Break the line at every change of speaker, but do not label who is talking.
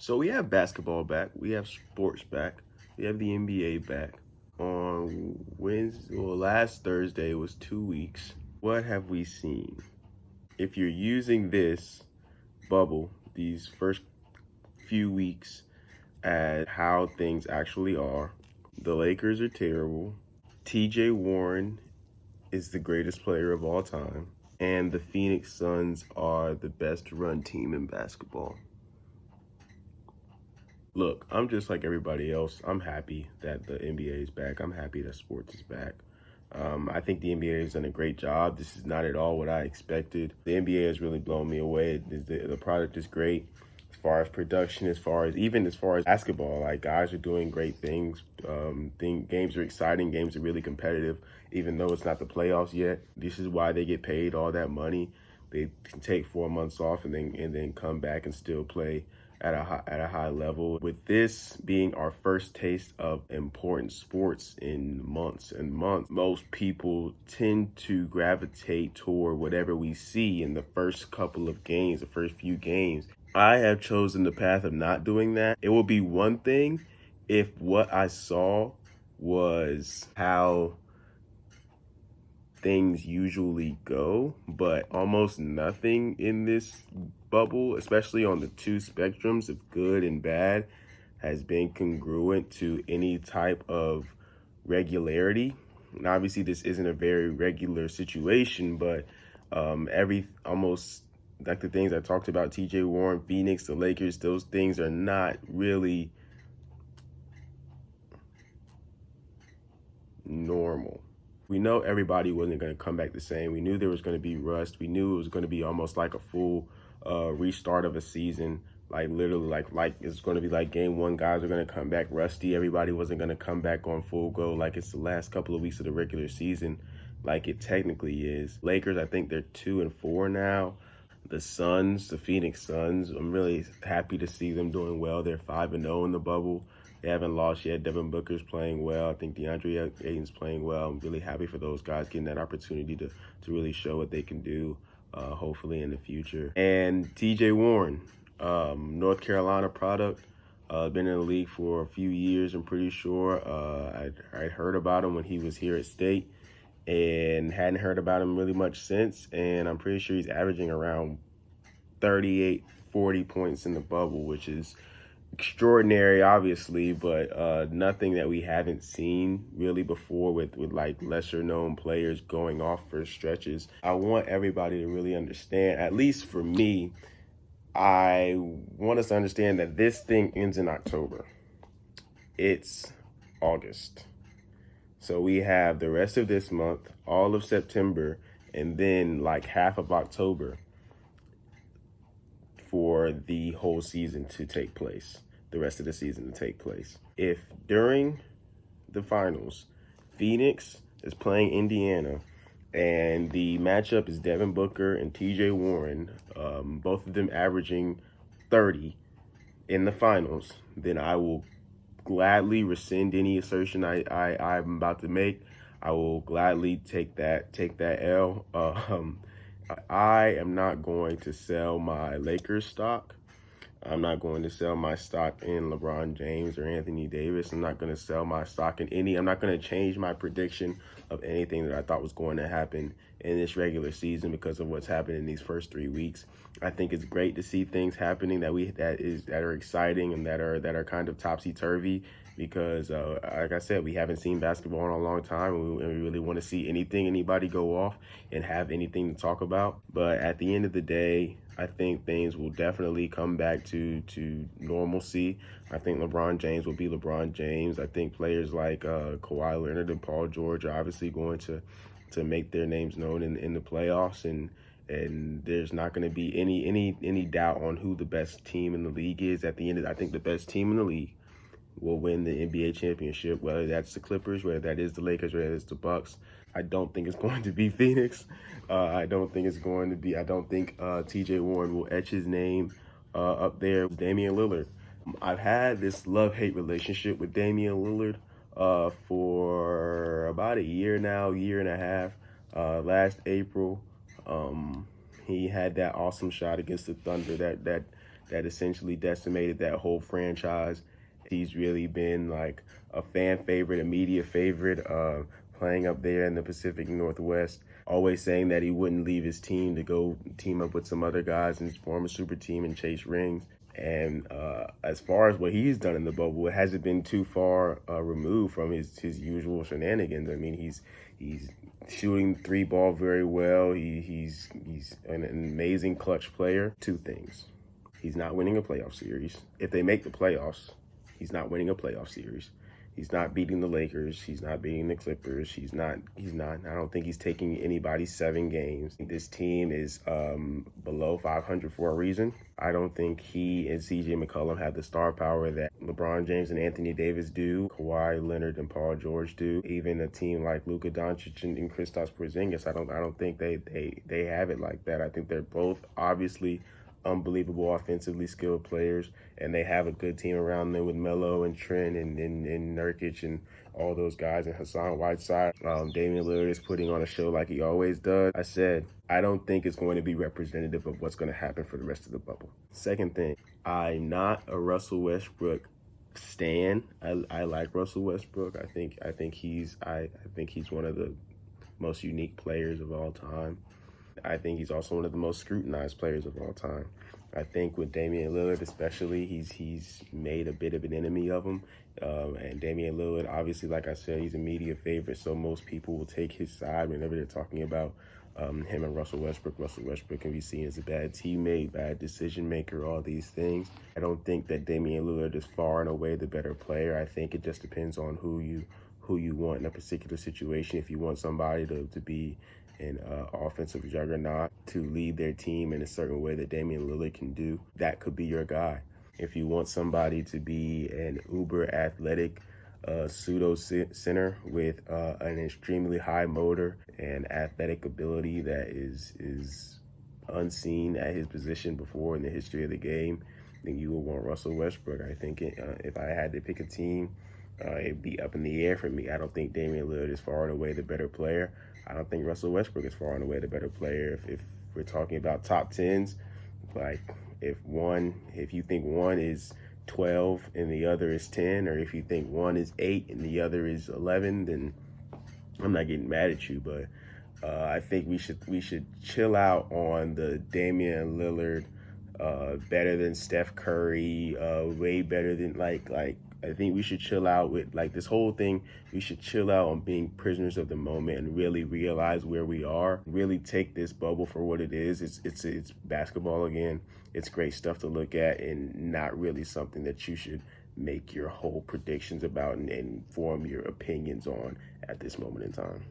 So we have basketball back, we have sports back, we have the NBA back. On Wednesday, well, last Thursday was 2 weeks. What have we seen? If you're using this bubble, these first few weeks, as how things actually are, the Lakers are terrible. TJ Warren is the greatest player of all time. And the Phoenix Suns are the best run team in basketball. Look, I'm just like everybody else. I'm happy that the NBA is back. I'm happy that sports is back. I think the NBA has done a great job. This is not at all what I expected. The NBA has really blown me away. The product is great as far as production, as far as basketball. Like, guys are doing great things. Games are exciting. Games are really competitive, even though it's not the playoffs yet. This is why they get paid all that money. They can take 4 months off and then come back and still play at a high level. With this being our first taste of important sports in months and months, most people tend to gravitate toward whatever we see in the first couple of games, the first few games. I have chosen the path of not doing that. It will be one thing if what I saw was how things usually go, but almost nothing in this bubble, especially on the two spectrums of good and bad, has been congruent to any type of regularity. And obviously this isn't a very regular situation, but almost like the things I talked about, TJ Warren, Phoenix, the Lakers, those things are not really normal. We know everybody wasn't going to come back the same. We knew there was going to be rust. We knew it was going to be almost like a full restart of a season. Like literally, like it's going to be like game one. Guys are going to come back rusty. Everybody wasn't going to come back on full go like it's the last couple of weeks of the regular season, like it technically is. Lakers, I think they're 2-4 now. The Suns, the Phoenix Suns, I'm really happy to see them doing well. They're 5-0 in the bubble. They haven't lost yet. Devin Booker's playing well. I think DeAndre Ayton's playing well. I'm really happy for those guys getting that opportunity to really show what they can do, hopefully in the future. And TJ Warren, North Carolina product, been in the league for a few years, I'm pretty sure. I heard about him when he was here at State and hadn't heard about him really much since. And I'm pretty sure he's averaging around 38, 40 points in the bubble, which is extraordinary, obviously, but nothing that we haven't seen really before with like lesser known players going off for stretches. I want everybody to really understand, at least for me, I want us to understand that this thing ends in October. It's August. So we have the rest of this month, all of September, and then like half of October for the whole season to take place, the rest of the season to take place. If during the finals, Phoenix is playing Indiana and the matchup is Devin Booker and TJ Warren, both of them averaging 30 in the finals, then I will gladly rescind any assertion I'm about to make. I will gladly take that L. I am not going to sell my Lakers stock. I'm not going to sell my stock in LeBron James or Anthony Davis. I'm not going to sell my stock in I'm not going to change my prediction of anything that I thought was going to happen in this regular season because of what's happened in these first 3 weeks. I think it's great to see things happening that are exciting and that are kind of topsy-turvy because, like I said, we haven't seen basketball in a long time, and we really want to see anybody go off and have anything to talk about. But at the end of the day, I think things will definitely come back to normalcy. I think LeBron James will be LeBron James. I think players like Kawhi Leonard and Paul George are obviously going to make their names known in the playoffs, and there's not going to be any doubt on who the best team in the league is. At the end, I think the best team in the league will win the NBA championship, whether that's the Clippers, whether that is the Lakers, whether it's the Bucks. I don't think it's going to be Phoenix. I don't think TJ Warren will etch his name up there with Damian Lillard. I've had this love-hate relationship with Damian Lillard for about a year now, year and a half. Last April, he had that awesome shot against the Thunder that that essentially decimated that whole franchise. He's really been like a fan favorite, a media favorite, playing up there in the Pacific Northwest, always saying that he wouldn't leave his team to go team up with some other guys and form a super team and chase rings. And as far as what he's done in the bubble, it hasn't been too far removed from his usual shenanigans. I mean, he's shooting three ball very well. He's an amazing clutch player. Two things: he's not winning a playoff series. If they make the playoffs, he's not winning a playoff series. He's not beating the Lakers. He's not beating the Clippers. He's not. I don't think he's taking anybody 7 games. This team is below 500 for a reason. I don't think he and C.J. McCollum have the star power that LeBron James and Anthony Davis do, Kawhi Leonard and Paul George do. Even a team like Luka Doncic and Kristaps Porzingis, I don't think they have it like that. I think they're both obviously unbelievable offensively skilled players, and they have a good team around them with Melo and Trent and Nurkic and all those guys, and Hassan Whiteside. Damian Lillard is putting on a show like he always does. I said, I don't think it's going to be representative of what's going to happen for the rest of the bubble. Second thing, I'm not a Russell Westbrook stan. I like Russell Westbrook. I think he's one of the most unique players of all time. I think he's also one of the most scrutinized players of all time. I think with Damian Lillard especially, he's made a bit of an enemy of him. And Damian Lillard, obviously, like I said, he's a media favorite, so most people will take his side whenever they're talking about him and Russell Westbrook. Russell Westbrook can be seen as a bad teammate, bad decision maker, all these things. I don't think that Damian Lillard is far and away the better player. I think it just depends on who you want in a particular situation. If you want somebody to be an offensive juggernaut, to lead their team in a certain way that Damian Lillard can do, that could be your guy. If you want somebody to be an uber athletic pseudo center with an extremely high motor and athletic ability that is unseen at his position before in the history of the game, then you will want Russell Westbrook. I think if I had to pick a team, it'd be up in the air for me. I don't think Damian Lillard is far and away the better player. I don't think Russell Westbrook is far and away the better player. If we're talking about top 10s, like if you think one is 12 and the other is 10, or if you think one is 8 and the other is 11, then I'm not getting mad at you. But I think we should chill out on the Damian Lillard better than Steph Curry, way better than like I think we should chill out with like this whole thing. We should chill out on being prisoners of the moment and really realize where we are. Really take this bubble for what it is. It's basketball again. It's great stuff to look at, and not really something that you should make your whole predictions about and form your opinions on at this moment in time.